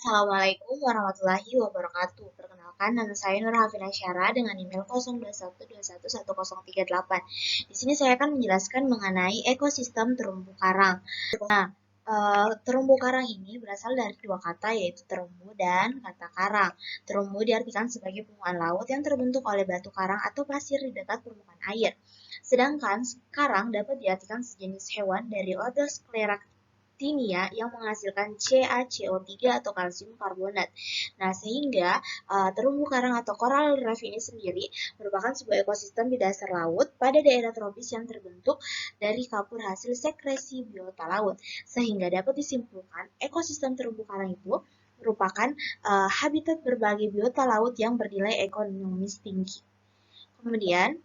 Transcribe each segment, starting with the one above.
Assalamualaikum warahmatullahi wabarakatuh. Perkenalkan, nama saya Nur Hafina Syara dengan email 0212111038. Di sini saya akan menjelaskan mengenai ekosistem terumbu karang. Nah, terumbu karang ini berasal dari dua kata, yaitu terumbu dan kata karang. Terumbu diartikan sebagai bumbuan laut yang terbentuk oleh batu karang atau pasir di dekat permukaan air. Sedangkan karang dapat diartikan sejenis hewan dari order Scleraktinia yang menghasilkan CaCO3 atau kalsium karbonat. Nah, sehingga terumbu karang atau coral reef ini sendiri merupakan sebuah ekosistem di dasar laut pada daerah tropis yang terbentuk dari kapur hasil sekresi biota laut. Sehingga dapat disimpulkan ekosistem terumbu karang itu merupakan habitat berbagai biota laut yang bernilai ekonomis tinggi. Kemudian,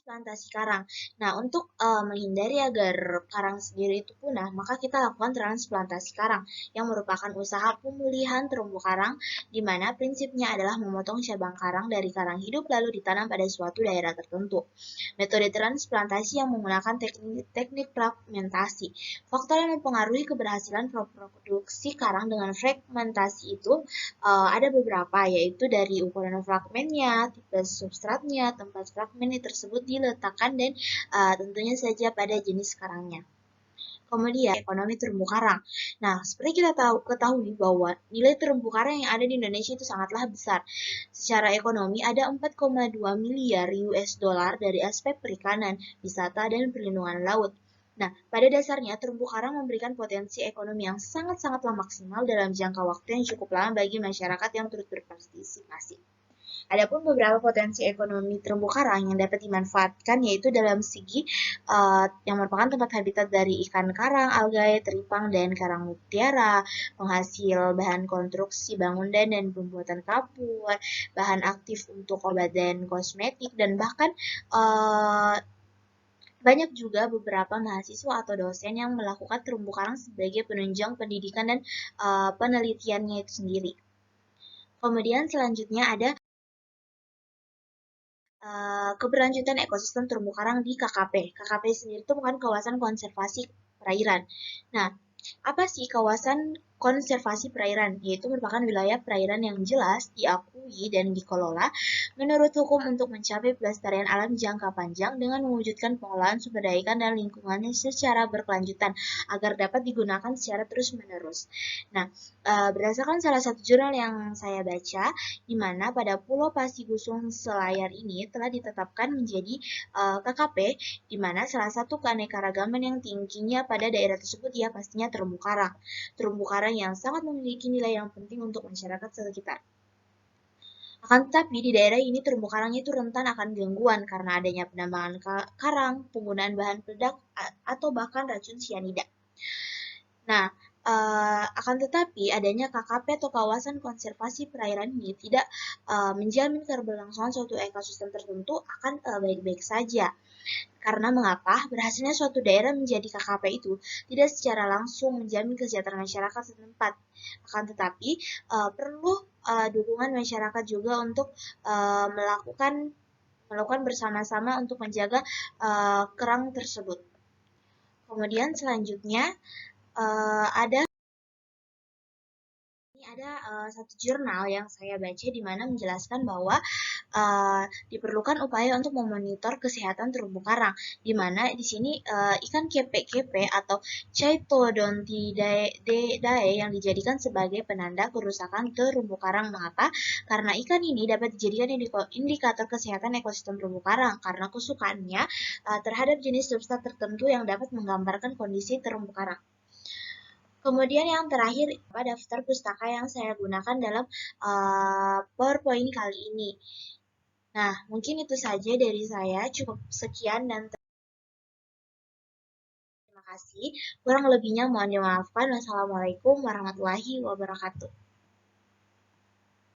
plantasi karang. Nah, untuk menghindari agar karang sendiri itu punah, maka kita lakukan transplantasi karang yang merupakan usaha pemulihan terumbu karang di mana prinsipnya adalah memotong cabang karang dari karang hidup lalu ditanam pada suatu daerah tertentu. Metode transplantasi yang menggunakan teknik fragmentasi. Faktor yang mempengaruhi keberhasilan reproduksi karang dengan fragmentasi itu ada beberapa, yaitu dari ukuran fragmennya, tipe substratnya, tempat fragmen tersebut diletakkan, dan tentunya saja pada jenis karangnya. Kemudian, ekonomi terumbu karang. Nah, seperti kita ketahui bahwa nilai terumbu karang yang ada di Indonesia itu sangatlah besar. Secara ekonomi, ada 4,2 miliar US dollar dari aspek perikanan, wisata, dan perlindungan laut. Nah, pada dasarnya terumbu karang memberikan potensi ekonomi yang sangat-sangatlah maksimal dalam jangka waktu yang cukup lama bagi masyarakat yang turut berpartisipasi. Adapun beberapa potensi ekonomi terumbu karang yang dapat dimanfaatkan yaitu dalam segi yang merupakan tempat habitat dari ikan karang, algae, teripang, dan karang mutiara, penghasil bahan konstruksi bangunan dan pembuatan kapur, bahan aktif untuk obat dan kosmetik, dan bahkan banyak juga beberapa mahasiswa atau dosen yang melakukan terumbu karang sebagai penunjang pendidikan dan penelitiannya itu sendiri. Kemudian selanjutnya ada keberlanjutan ekosistem terumbu karang di KKP. KKP sendiri itu bukan kawasan konservasi perairan. Nah, apa sih kawasan konservasi perairan? Yaitu merupakan wilayah perairan yang jelas diakui dan dikelola menurut hukum untuk mencapai pelestarian alam jangka panjang dengan mewujudkan pengelolaan sumber daya ikan dan lingkungannya secara berkelanjutan agar dapat digunakan secara terus-menerus. Nah, berdasarkan salah satu jurnal yang saya baca, di mana pada Pulau Pasigusung Selayar ini telah ditetapkan menjadi KKP, di mana salah satu keanekaragaman yang tingginya pada daerah tersebut ya pastinya terumbu karang. Terumbu karang yang sangat memiliki nilai yang penting untuk masyarakat sekitar. Akan tetapi di daerah ini terumbu karangnya itu rentan akan gangguan karena adanya penambangan karang, penggunaan bahan peledak, atau bahkan racun cyanida. Nah, akan tetapi adanya KKP atau kawasan konservasi perairan ini tidak menjamin keberlangsungan suatu ekosistem tertentu akan baik-baik saja. Karena mengapa? Berhasilnya suatu daerah menjadi KKP itu tidak secara langsung menjamin kesejahteraan masyarakat setempat. Akan tetapi perlu dukungan masyarakat juga untuk melakukan bersama-sama untuk menjaga kerang tersebut. Kemudian selanjutnya ada satu jurnal yang saya baca di mana menjelaskan bahwa diperlukan upaya untuk memonitor kesehatan terumbu karang, di mana di sini ikan kepe-kepe atau Chaetodontidae yang dijadikan sebagai penanda kerusakan terumbu karang. Mengapa? Karena ikan ini dapat dijadikan indikator kesehatan ekosistem terumbu karang karena kesukaannya terhadap jenis substrat tertentu yang dapat menggambarkan kondisi terumbu karang. Kemudian yang terakhir, daftar pustaka yang saya gunakan dalam PowerPoint kali ini. Nah, mungkin itu saja dari saya. Cukup sekian dan terima kasih. Kurang lebihnya mohon dimaafkan. Wassalamualaikum warahmatullahi wabarakatuh.